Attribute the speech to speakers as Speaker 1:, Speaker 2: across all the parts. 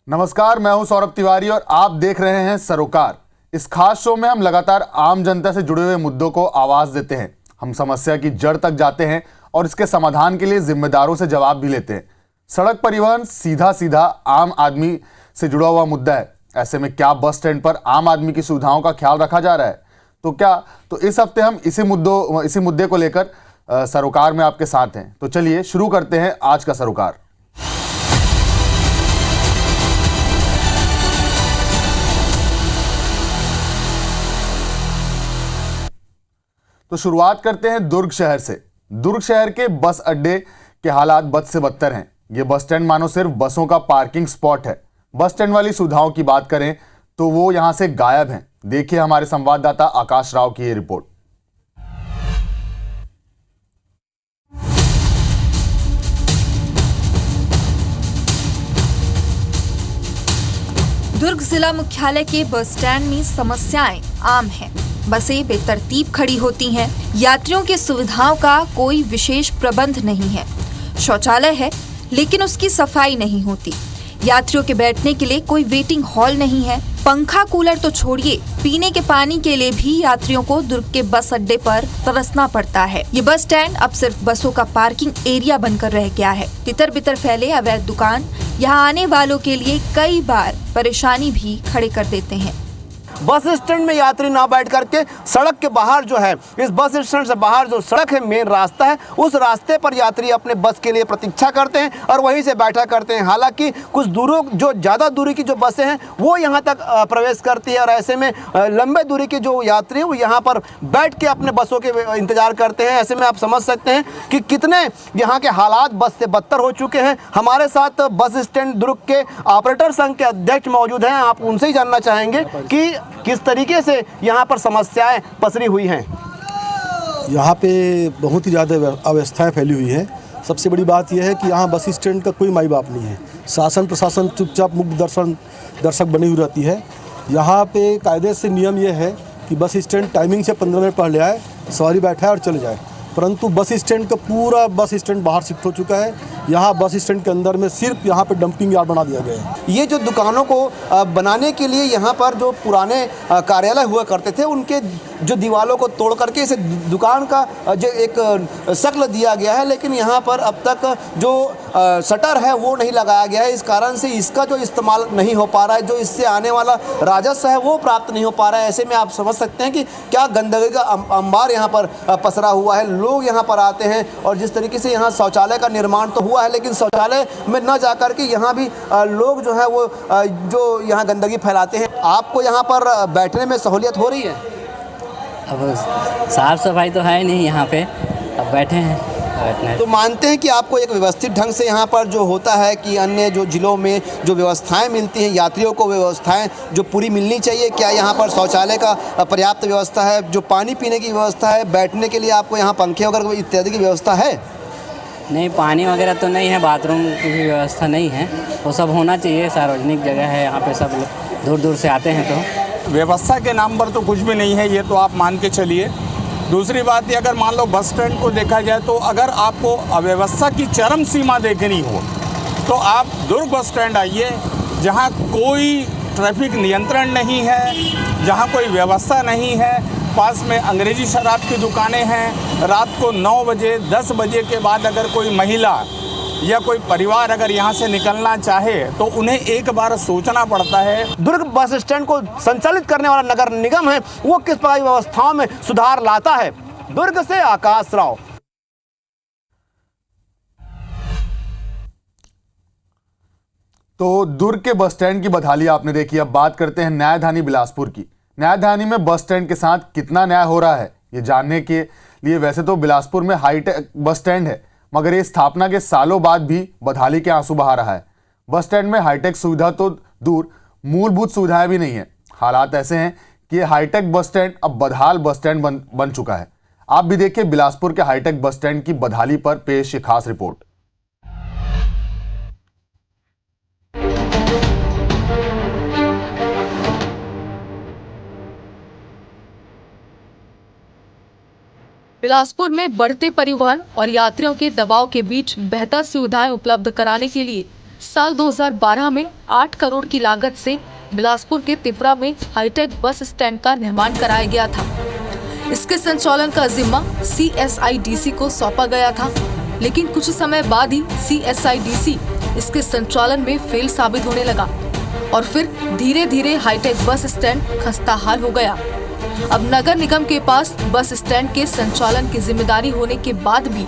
Speaker 1: नमस्कार, मैं हूं सौरभ तिवारी और आप देख रहे हैं सरोकार। इस खास शो में हम लगातार आम जनता से जुड़े हुए मुद्दों को आवाज देते हैं। हम समस्या की जड़ तक जाते हैं और इसके समाधान के लिए जिम्मेदारों से जवाब भी लेते हैं। सड़क परिवहन सीधा सीधा आम आदमी से जुड़ा हुआ मुद्दा है। ऐसे में क्या बस स्टैंड पर आम आदमी की सुविधाओं का ख्याल रखा जा रहा है? तो इस हफ्ते हम इसी मुद्दे को लेकर सरोकार में आपके साथ हैं। तो चलिए शुरू करते हैं आज का सरोकार। तो शुरुआत करते हैं दुर्ग शहर से। दुर्ग शहर के बस अड्डे के हालात बद से बदतर हैं। ये बस स्टैंड मानो सिर्फ बसों का पार्किंग स्पॉट है। बस स्टैंड वाली सुविधाओं की बात करें तो वो यहां से गायब हैं। देखिए हमारे संवाददाता आकाश राव की ये रिपोर्ट।
Speaker 2: दुर्ग जिला मुख्यालय के बस स्टैंड में समस्याएं आम हैं। बसें बेतरतीब खड़ी होती हैं। यात्रियों की सुविधाओं का कोई विशेष प्रबंध नहीं है। शौचालय है लेकिन उसकी सफाई नहीं होती। यात्रियों के बैठने के लिए कोई वेटिंग हॉल नहीं है। पंखा कूलर तो छोड़िए, पीने के पानी के लिए भी यात्रियों को दुर्ग के बस अड्डे पर तरसना पड़ता है। ये बस स्टैंड अब सिर्फ बसों का पार्किंग एरिया बनकर रह गया है। तितर बितर फैले अवैध दुकान यहाँ आने वालों के लिए कई बार परेशानी भी खड़े कर देते हैं।
Speaker 3: बस स्टैंड में यात्री ना बैठ करके सड़क के बाहर जो है, इस बस स्टैंड से बाहर जो सड़क है, मेन रास्ता है, उस रास्ते पर यात्री अपने बस के लिए प्रतीक्षा करते हैं और वहीं से बैठा करते हैं। हालांकि कुछ दूरों जो ज़्यादा दूरी की जो बसें हैं वो यहाँ तक प्रवेश करती है और ऐसे में लंबे दूरी के जो यात्री हैं वो यहाँ पर बैठ के अपने बसों के इंतजार करते हैं। ऐसे में आप समझ सकते हैं कि कितने यहाँ के हालात बस से बदतर हो चुके हैं। हमारे साथ बस स्टैंड दुर्ग के ऑपरेटर संघ के अध्यक्ष मौजूद हैं। आप उनसे ही जानना चाहेंगे कि किस तरीके से यहाँ पर समस्याएं पसरी हुई हैं।
Speaker 4: यहाँ पे बहुत ही ज़्यादा अव्यवस्थाएं फैली हुई हैं। सबसे बड़ी बात यह है कि यहाँ बस स्टैंड का कोई माई बाप नहीं है। शासन प्रशासन चुपचाप मुक्त दर्शक बनी हुई रहती है। यहाँ पे कायदे से नियम यह है कि बस स्टैंड टाइमिंग से 15 मिनट पहले आए, सवारी बैठाए और चले जाए, परंतु बस स्टैंड का पूरा बस स्टैंड बाहर शिफ्ट हो चुका है। यहाँ बस स्टैंड के अंदर में सिर्फ यहाँ पे डंपिंग यार्ड बना दिया गया है।
Speaker 3: ये जो दुकानों को बनाने के लिए यहाँ पर जो पुराने कार्यालय हुआ करते थे, उनके जो दीवारों को तोड़ करके इसे दुकान का जो एक शक्ल दिया गया है, लेकिन यहाँ पर अब तक जो शटर है वो नहीं लगाया गया है। इस कारण से इसका जो इस्तेमाल नहीं हो पा रहा है, जो इससे आने वाला राजस्व है वो प्राप्त नहीं हो पा रहा है। ऐसे में आप समझ सकते हैं कि क्या गंदगी का अंबार यहाँ पर पसरा हुआ है। लोग यहाँ पर आते हैं और जिस तरीके से यहाँ शौचालय का निर्माण तो हुआ है, लेकिन शौचालय में न जाकर के यहाँ भी लोग जो है वो जो यहाँ गंदगी फैलाते हैं। आपको यहाँ पर बैठने में सहूलियत हो रही है?
Speaker 5: अब साफ़ सफाई तो है नहीं यहाँ पे, अब बैठे हैं।
Speaker 3: तो मानते हैं कि आपको एक व्यवस्थित ढंग से यहाँ पर जो होता है कि अन्य जो जिलों में जो व्यवस्थाएं मिलती हैं, यात्रियों को व्यवस्थाएं जो पूरी मिलनी चाहिए, क्या यहाँ पर शौचालय का पर्याप्त व्यवस्था है, जो पानी पीने की व्यवस्था है, बैठने के लिए आपको यहाँ पंखे वगैरह इत्यादि की व्यवस्था है?
Speaker 5: नहीं, पानी वगैरह तो नहीं है, बाथरूम की भी व्यवस्था नहीं है। वो सब होना चाहिए। सार्वजनिक जगह है, यहाँ पे सब दूर दूर से आते हैं। तो
Speaker 6: व्यवस्था के नाम पर तो कुछ भी नहीं है, ये तो आप मान के चलिए। दूसरी बात ये, अगर मान लो बस स्टैंड को देखा जाए तो अगर आपको अव्यवस्था की चरम सीमा देखनी हो तो आप दुर्ग बस स्टैंड आइए, जहाँ कोई ट्रैफिक नियंत्रण नहीं है, जहाँ कोई व्यवस्था नहीं है। पास में अंग्रेजी शराब की दुकानें हैं। रात को 9 बजे 10 बजे के बाद अगर कोई महिला या कोई परिवार अगर यहाँ से निकलना चाहे तो उन्हें एक बार सोचना पड़ता है।
Speaker 3: दुर्ग बस स्टैंड को संचालित करने वाला नगर निगम है, वो किस प्रकार की व्यवस्थाओं में सुधार लाता है? दुर्ग से आकाश राव।
Speaker 1: तो दुर्ग के बस स्टैंड की बदहाली आपने देखी। अब बात करते हैं न्यायधानी बिलासपुर की। न्यायधानी में बस स्टैंड के साथ कितना न्याय हो रहा है, ये जानने के लिए वैसे तो बिलासपुर में हाईटेक बस स्टैंड है, मगर ये स्थापना के सालों बाद भी बदहाली के आंसू बहा रहा है। बस स्टैंड में हाईटेक सुविधा तो दूर, मूलभूत सुविधाएं भी नहीं है। हालात ऐसे हैं कि हाईटेक बस स्टैंड अब बदहाल बस स्टैंड बन चुका है। आप भी देखिए बिलासपुर के हाईटेक बस स्टैंड की बदहाली पर पेश ये खास रिपोर्ट।
Speaker 7: बिलासपुर में बढ़ते परिवहन और यात्रियों के दबाव के बीच बेहतर सुविधाएं उपलब्ध कराने के लिए साल 2012 में 8 करोड़ की लागत से बिलासपुर के तिपरा में हाईटेक बस स्टैंड का निर्माण कराया गया था।
Speaker 2: इसके संचालन का जिम्मा CSIDC को सौंपा गया था, लेकिन कुछ समय बाद ही CSIDC इसके संचालन में फेल साबित होने लगा और फिर धीरे धीरे हाईटेक बस स्टैंड खस्ताहाल हो गया। अब नगर निगम के पास बस स्टैंड के संचालन की जिम्मेदारी होने के बाद भी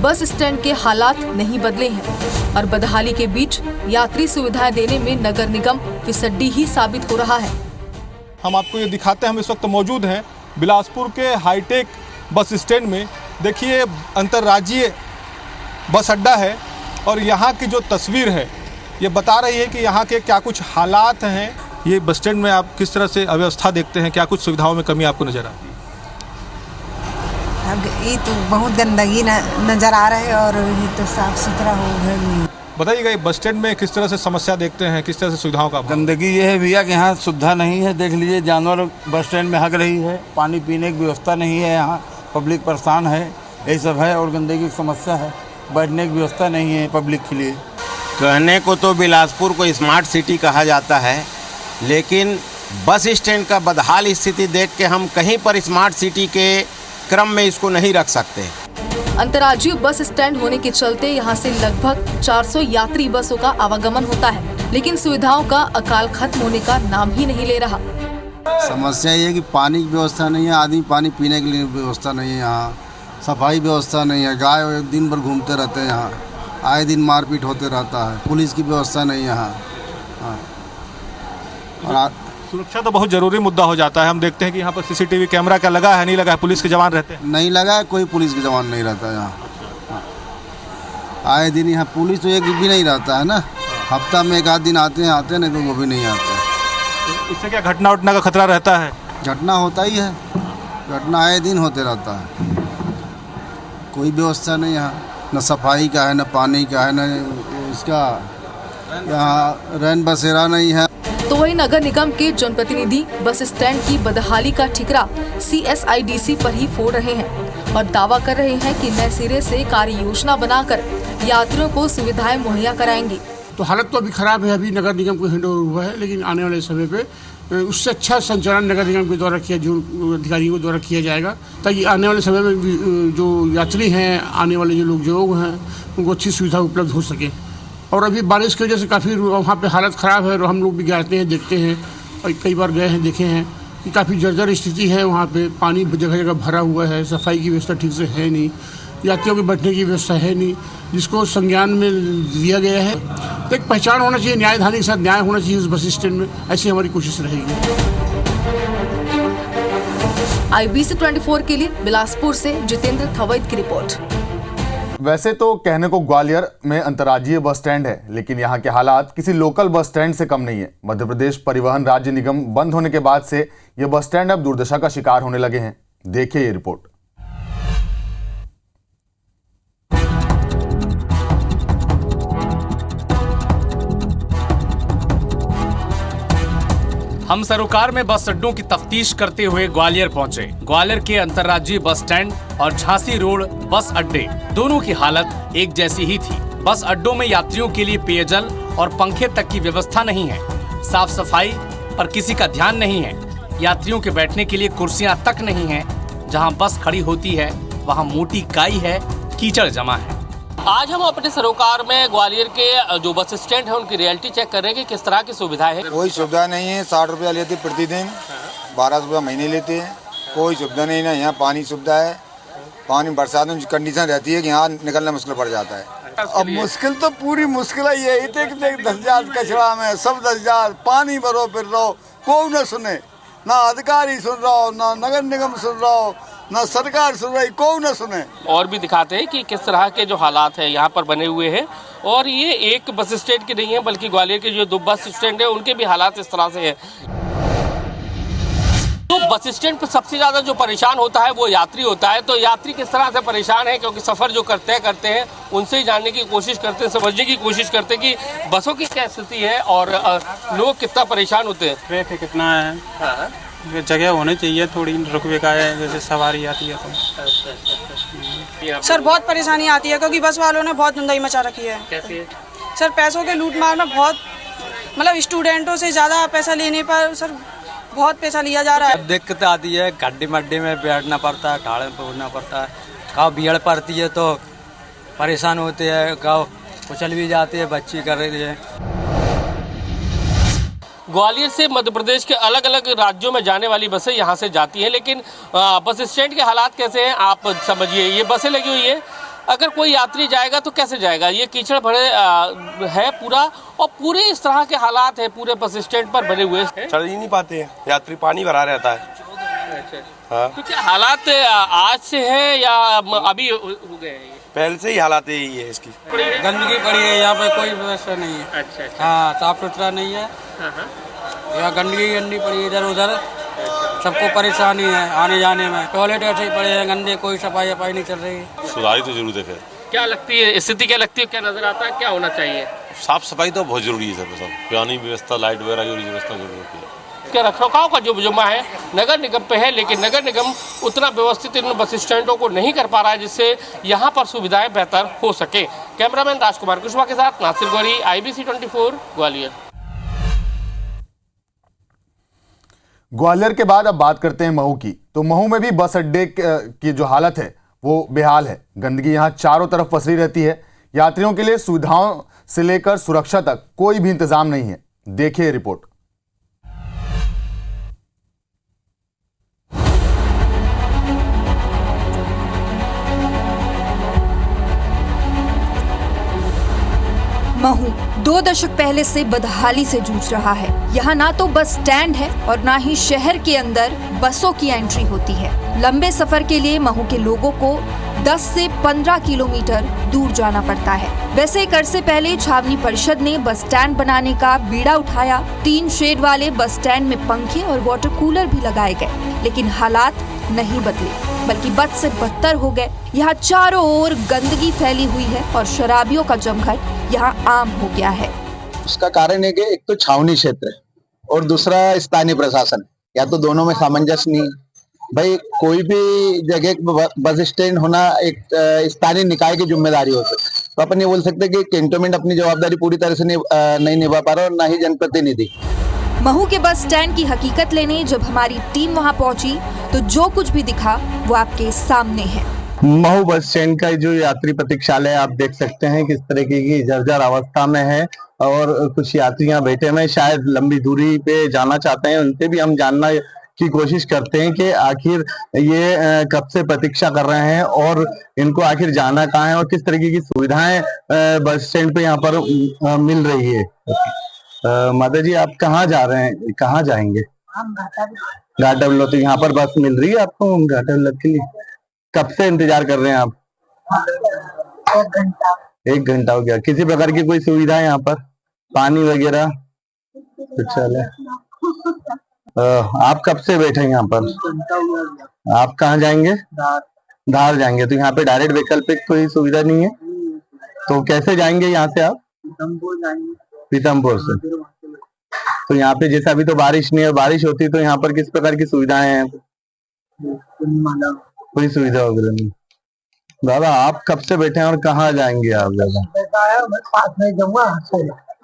Speaker 2: बस स्टैंड के हालात नहीं बदले हैं और बदहाली के बीच यात्री सुविधाएं देने में नगर निगम फिसड्डी ही साबित हो रहा है।
Speaker 8: हम आपको ये दिखाते हैं, हम इस वक्त मौजूद हैं बिलासपुर के हाईटेक बस स्टैंड में। देखिए अंतर्राज्यीय बस अड्डा है और यहाँ की जो तस्वीर है ये बता रही है कि यहाँ के क्या कुछ हालात हैं। ये बस स्टैंड में आप किस तरह से अव्यवस्था देखते हैं, क्या कुछ सुविधाओं में कमी आपको नज़र आती है?
Speaker 9: अब ये तो बहुत गंदगी नज़र आ रहा है और ये तो साफ सुथरा हो गया नहीं।
Speaker 8: बताइएगा ये बस स्टैंड में किस तरह से समस्या देखते हैं, किस तरह से सुविधाओं का?
Speaker 10: गंदगी ये है भैया कि यहाँ सुविधा नहीं है। देख लीजिए जानवर बस स्टैंड में हग रही है, पानी पीने की व्यवस्था नहीं है, यहाँ पब्लिक परेशान है, यही सब है। और गंदगी की समस्या है, बैठने की व्यवस्था नहीं है पब्लिक के लिए।
Speaker 11: कहने को तो बिलासपुर को स्मार्ट सिटी कहा जाता है, लेकिन बस स्टैंड का बदहाल स्थिति देख के हम कहीं पर स्मार्ट सिटी के क्रम में इसको नहीं रख सकते।
Speaker 2: अंतर्राज्यीय बस स्टैंड होने के चलते यहाँ से लगभग 400 यात्री बसों का आवागमन होता है, लेकिन सुविधाओं का अकाल खत्म होने का नाम ही नहीं ले रहा।
Speaker 10: समस्या ये है कि पानी की व्यवस्था नहीं है, आदमी पानी पीने के लिए व्यवस्था नहीं है, यहाँ सफाई व्यवस्था नहीं है, गाय दिन भर घूमते रहते हैं, यहाँ आए दिन मारपीट होते रहता है, पुलिस की व्यवस्था नहीं है यहाँ। और
Speaker 8: सुरक्षा तो बहुत ज़रूरी मुद्दा हो जाता है। हम देखते हैं कि यहाँ पर CCTV कैमरा क्या लगा है, नहीं लगा है, पुलिस के जवान रहते हैं?
Speaker 10: नहीं लगा है, कोई पुलिस के जवान नहीं रहता है यहाँ। आए दिन यहाँ पुलिस तो एक भी नहीं रहता है ना, हफ्ता में एक आध दिन आते हैं, नहीं तो वो भी नहीं आते।
Speaker 8: इससे क्या घटना उठना का खतरा रहता है?
Speaker 10: घटना होता ही है, घटना आए दिन होते रहता है। कोई व्यवस्था नहीं यहाँ, न सफाई का है, न पानी का है, न इसका यहाँ रैन बसेरा नहीं है।
Speaker 2: तो वही नगर निगम के जनप्रतिनिधि बस स्टैंड की बदहाली का ठिकरा CSIDC पर ही फोड़ रहे हैं और दावा कर रहे हैं कि नए सिरे से कार्य योजना बनाकर यात्रियों को सुविधाएं मुहैया कराएंगे।
Speaker 12: तो हालत तो अभी खराब है, अभी नगर निगम को हैंड ओवर हुआ है, लेकिन आने वाले समय पे उससे अच्छा संचालन नगर निगम के द्वारा किया, जो अधिकारियों के द्वारा किया जाएगा, ताकि आने वाले समय में जो यात्री हैं, आने वाले जो लोग हैं, उनको अच्छी सुविधा उपलब्ध हो सके। और अभी बारिश की वजह से काफ़ी वहाँ पे हालत ख़राब है और हम लोग भी जाते हैं, देखते हैं और कई बार गए हैं, देखे हैं कि काफ़ी जर्जर स्थिति है। वहाँ पे पानी जगह जगह भरा हुआ है, सफाई की व्यवस्था ठीक से है नहीं, यात्रियों के बैठने की व्यवस्था है नहीं, जिसको संज्ञान में दिया गया है। तो एक पहचान होना चाहिए, न्यायधानी के साथ न्याय होना चाहिए उस बस स्टैंड में, ऐसी हमारी कोशिश रहेगी।
Speaker 2: IBC 24 के लिए बिलासपुर से जितेंद्र थवैत की रिपोर्ट।
Speaker 1: वैसे तो कहने को ग्वालियर में अंतर्राज्यीय बस स्टैंड है, लेकिन यहाँ के हालात किसी लोकल बस स्टैंड से कम नहीं है। मध्य प्रदेश परिवहन राज्य निगम बंद होने के बाद से ये बस स्टैंड अब दुर्दशा का शिकार होने लगे हैं। देखिए ये रिपोर्ट।
Speaker 13: हम सरोकार में बस अड्डों की तफ्तीश करते हुए ग्वालियर पहुंचे। ग्वालियर के अंतर्राज्यीय बस स्टैंड और झांसी रोड बस अड्डे दोनों की हालत एक जैसी ही थी। बस अड्डों में यात्रियों के लिए पेयजल और पंखे तक की व्यवस्था नहीं है। साफ सफाई पर किसी का ध्यान नहीं है। यात्रियों के बैठने के लिए कुर्सियां तक नहीं है। जहां बस खड़ी होती है वहां मोटी काई है, कीचड़ जमा है।
Speaker 14: आज हम अपने सरोकार में ग्वालियर के जो बस स्टैंड है उनकी रियलिटी चेक कर रहे हैं कि किस तरह की सुविधाएं है।
Speaker 15: कोई सुविधा नहीं है। 60 रुपया लेते प्रतिदिन, 12 रुपया महीने लेते हैं। कोई सुविधा नहीं ना। यहाँ पानी सुविधा है, पानी बरसात में कंडीशन रहती है कि यहाँ निकलना मुश्किल पड़ जाता है।
Speaker 16: अब मुश्किल तो पूरी मुश्किल ही है। देख 10,000 कचरा में सब 10,000 पानी भरो फिर रहो, कोई न सुने, ना अधिकारी सुन रहा हो, ना नगर निगम सुन रहा हो, ना सरकार सुन रही, कोई न सुने।
Speaker 14: और भी दिखाते हैं कि किस तरह के जो हालात है यहाँ पर बने हुए हैं। और ये एक बस स्टैंड की नहीं है बल्कि ग्वालियर के जो 2 बस स्टैंड है उनके भी हालात इस तरह से है। तो बस स्टैंड पर सबसे ज्यादा जो परेशान होता है वो यात्री होता है। तो यात्री किस तरह से परेशान है, क्योंकि सफर जो करते हैं उनसे ही जानने की कोशिश करते हैं, समझने की कोशिश करते हैं कि बसों की क्या स्थिति है और लोग कितना परेशान होते हैं।
Speaker 17: ट्रैफिक कितना है, जगह होनी चाहिए थोड़ी रुकवे का है, जैसे सवारी आती है तो।
Speaker 18: सर बहुत परेशानी आती है क्योंकि बस वालों ने बहुत धुंधाई मचा रखी है।
Speaker 14: कैसे?
Speaker 18: सर पैसों के लूट मार में बहुत मतलब स्टूडेंटों से ज़्यादा पैसा लेने पर सर बहुत पैसा लिया जा रहा है।
Speaker 19: दिक्कत आती है, गड्ढे मड्डे में बैठना पड़ता है, ढाड़े पे उड़ना पड़ता है, कहाँ भीड़ पड़ती है तो परेशान होते हैं, कहाँ कुचल भी जाती है, बच्ची कर रही है।
Speaker 14: ग्वालियर से मध्य प्रदेश के अलग अलग राज्यों में जाने वाली बसें यहाँ से जाती हैं, लेकिन बस स्टैंड के हालात कैसे हैं आप समझिए। ये बसें लगी हुई है, अगर कोई यात्री जाएगा तो कैसे जाएगा, ये कीचड़ भरे है पूरा, और पूरे इस तरह के हालात है पूरे बस स्टैंड पर बने हुए हैं।
Speaker 20: चढ़ ही नहीं पाते हैं, यात्री पानी भरा रहता है। हाँ।
Speaker 14: तो क्या हालात आज से है या अभी हो गए हैं?
Speaker 20: पहले से ही हालात यही है इसकी।
Speaker 19: गंदगी पड़ी है यहाँ पे, कोई व्यवस्था नहीं है।
Speaker 14: अच्छा।
Speaker 19: हाँ, साफ सुथरा नहीं है, यहाँ गंदगी गंदी पड़ी है इधर उधर, सबको परेशानी है आने जाने में। टॉयलेट ऐसे ही पड़े हैं गंदे, कोई सफाई वफाई नहीं चल रही।
Speaker 20: सुधारी तो जरूर है।
Speaker 14: क्या लगती है स्थिति, क्या लगती है, क्या नजर आता है, क्या होना चाहिए?
Speaker 20: साफ सफाई तो बहुत जरूरी है सब, पानी व्यवस्था, लाइट वगैरह की व्यवस्था जरूरी होती है।
Speaker 14: इसके रखरखाव का जो जुम्मा है नगर निगम पे है, लेकिन नगर निगम उतना व्यवस्थित इन बस स्टैंडों को नहीं कर पा रहा है जिससे यहाँ पर सुविधाएं बेहतर हो सके। कैमरामैन राजकुमार कुशवाहा के साथ नासिर गौरी, IBC 24 ग्वालियर।
Speaker 1: ग्वालियर के बाद अब बात करते हैं महू की। तो महू में भी बस अड्डे की जो हालत है वो बेहाल है। गंदगी यहाँ चारों तरफ पसरी रहती है। यात्रियों के लिए सुविधाओं से लेकर सुरक्षा तक कोई भी इंतजाम नहीं है। देखिए रिपोर्ट।
Speaker 2: महू 2 दशक पहले से बदहाली से जूझ रहा है। यहाँ ना तो बस स्टैंड है और ना ही शहर के अंदर बसों की एंट्री होती है। लंबे सफर के लिए महू के लोगों को 10 से 15 किलोमीटर दूर जाना पड़ता है। वैसे एक अरसे पहले छावनी परिषद ने बस स्टैंड बनाने का बीड़ा उठाया। 3 शेड वाले बस स्टैंड में पंखे और वाटर कूलर भी लगाए गए, लेकिन हालात नहीं बदले बल्कि बद से बदतर हो गए। यहाँ चारों ओर गंदगी फैली हुई है और शराबियों का जमघट यहाँ आम हो गया है।
Speaker 21: उसका कारण है कि एक तो छावनी क्षेत्र है और दूसरा स्थानीय प्रशासन, या तो दोनों में सामंजस्य नहीं। भाई कोई भी जगह बस स्टैंड होना एक स्थानीय निकाय की जिम्मेदारी होती है, तो अपन ये बोल सकते हैं कि कैंटोनमेंट अपनी जवाबदारी पूरी तरह से नहीं निभा पा रहा और ना ही जनप्रतिनिधि।
Speaker 2: महू के बस स्टैंड की हकीकत लेने जब हमारी टीम वहां पहुंची तो जो कुछ भी दिखा वो आपके सामने है।
Speaker 21: महू बस स्टैंड का जो यात्री प्रतीक्षालय आप देख सकते हैं किस तरीके की जर्जर अवस्था में है, और कुछ यात्री यहाँ बैठे हुए शायद लंबी दूरी पे जाना चाहते हैं। उनसे भी हम जानना की कोशिश करते हैं कि आखिर ये कब से प्रतीक्षा कर रहे हैं और इनको आखिर जाना कहाँ है और किस तरीके की सुविधाएं बस स्टैंड पे यहाँ पर मिल रही है। माता जी, आप कहाँ जा रहे हैं, कहाँ जाएंगे? घाटा बिल्लो। तो यहाँ पर बस मिल रही है आपको घाटा बिल्लो के लिए? कब से इंतजार कर रहे हैं आप? 1 घंटा हो गया। किसी प्रकार की कोई सुविधा है यहाँ पर, पानी वगैरह? चले आप कब से बैठे हैं यहाँ पर? आप कहाँ जाएंगे? धार जाएंगे। तो यहाँ पे डायरेक्ट वैकल्पिक कोई सुविधा नहीं है, तो कैसे जाएंगे यहाँ से आप? पीतमपुर से। तो यहाँ पे जैसे अभी तो बारिश नहीं है, बारिश होती तो यहाँ पर किस प्रकार की सुविधाएं हैं? कोई सुविधा वगैरह नहीं। दादा, आप कब से बैठे हैं और कहाँ जाएंगे आप? दादा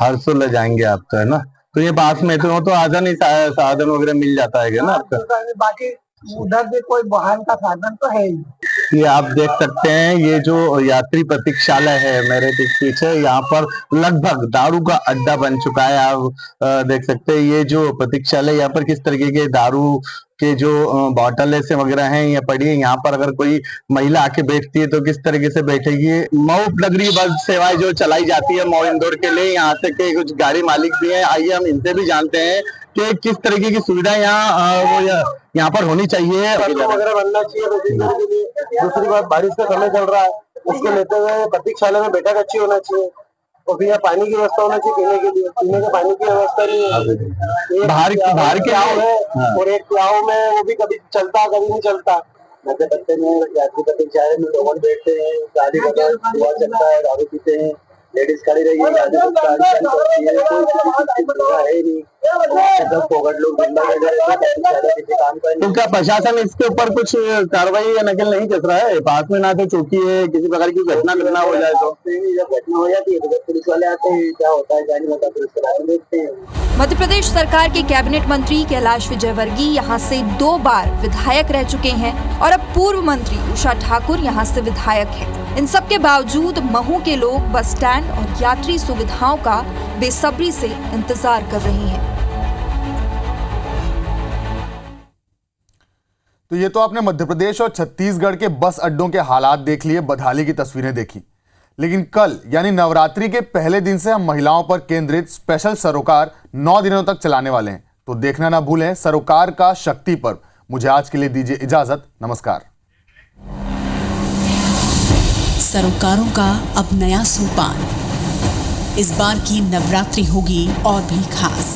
Speaker 21: हरसोल जाएंगे आप, तो है ना? तो ये पास में तो आजा नहीं, साधन वगैरह मिल जाता है ना आपका?
Speaker 22: बाकी उधर भी कोई वाहन का साधन तो है ही।
Speaker 21: ये आप देख सकते हैं, ये जो यात्री प्रतीक्षालय है मेरे पीछे, यहाँ पर लगभग दारू का अड्डा बन चुका है। आप देख सकते हैं ये जो प्रतीक्षालय, यहाँ पर किस तरीके के दारू के जो बॉटल से वगैरह हैं ये पड़ी है। यहाँ पर अगर कोई महिला आके बैठती है तो किस तरीके से बैठेगी। मऊ नगरीय बस सेवाएं जो चलाई जाती है मऊ इंदौर के लिए, यहाँ से के कुछ गाड़ी मालिक भी हैं, आइए हम इनसे भी जानते हैं कि किस तरीके की सुविधा यहाँ पर होनी चाहिए।
Speaker 4: वगैरह बनना चाहिए। दूसरी बात, बारिश का समय चल रहा है, उसको लेते हुए प्रतीक्षालय में बैठक अच्छी होना चाहिए, और फिर यहाँ पानी की व्यवस्था होना चाहिए पीने के लिए। पीने के पानी की व्यवस्था नहीं है। बाहर के आओ है और एक प्लाव में वो भी कभी चलता कभी नहीं चलता। मध्य प्रदेश में यात्री प्रतीक्षालय में लोग बैठते हैं, गाड़ी का धुआं चलता है, दारू पीते हैं,
Speaker 21: लेडीज खड़ी रही है, तो क्या प्रशासन इसके ऊपर कुछ कार्रवाई या नकल नहीं कर रहा है? पास में ना तो चौकी है, किसी प्रकार की घटना हो जाए तो जब घटना हो जाती है तो पुलिस वाले आते हैं, क्या होता है क्या नहीं होता पुलिस वाले देखते हैं।
Speaker 2: मध्य प्रदेश सरकार के कैबिनेट मंत्री कैलाश विजयवर्गीय यहाँ से 2 बार विधायक रह चुके हैं और अब पूर्व मंत्री उषा ठाकुर यहाँ से विधायक हैं। इन सब के बावजूद महू के लोग बस स्टैंड और यात्री सुविधाओं का बेसब्री से इंतजार कर रहे हैं।
Speaker 1: तो ये तो आपने मध्य प्रदेश और छत्तीसगढ़ के बस अड्डों के हालात देख लिए, बदहाली की तस्वीरें देखी। लेकिन कल यानी नवरात्रि के पहले दिन से हम महिलाओं पर केंद्रित स्पेशल सरोकार 9 दिनों तक चलाने वाले हैं, तो देखना ना भूलें सरोकार का शक्ति पर्व। मुझे आज के लिए दीजिए इजाजत, नमस्कार।
Speaker 5: सरोकारों का अब नया सोपान, इस बार की नवरात्रि होगी और भी खास।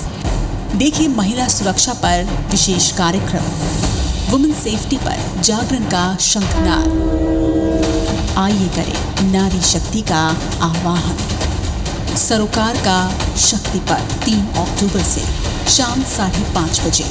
Speaker 5: देखिए महिला सुरक्षा पर विशेष कार्यक्रम, वुमेन सेफ्टी पर जागरण का शंखनाद। आइए करें नारी शक्ति का आह्वान। सरोकार का शक्ति पर्व 3 अक्टूबर से शाम 5:30 बजे।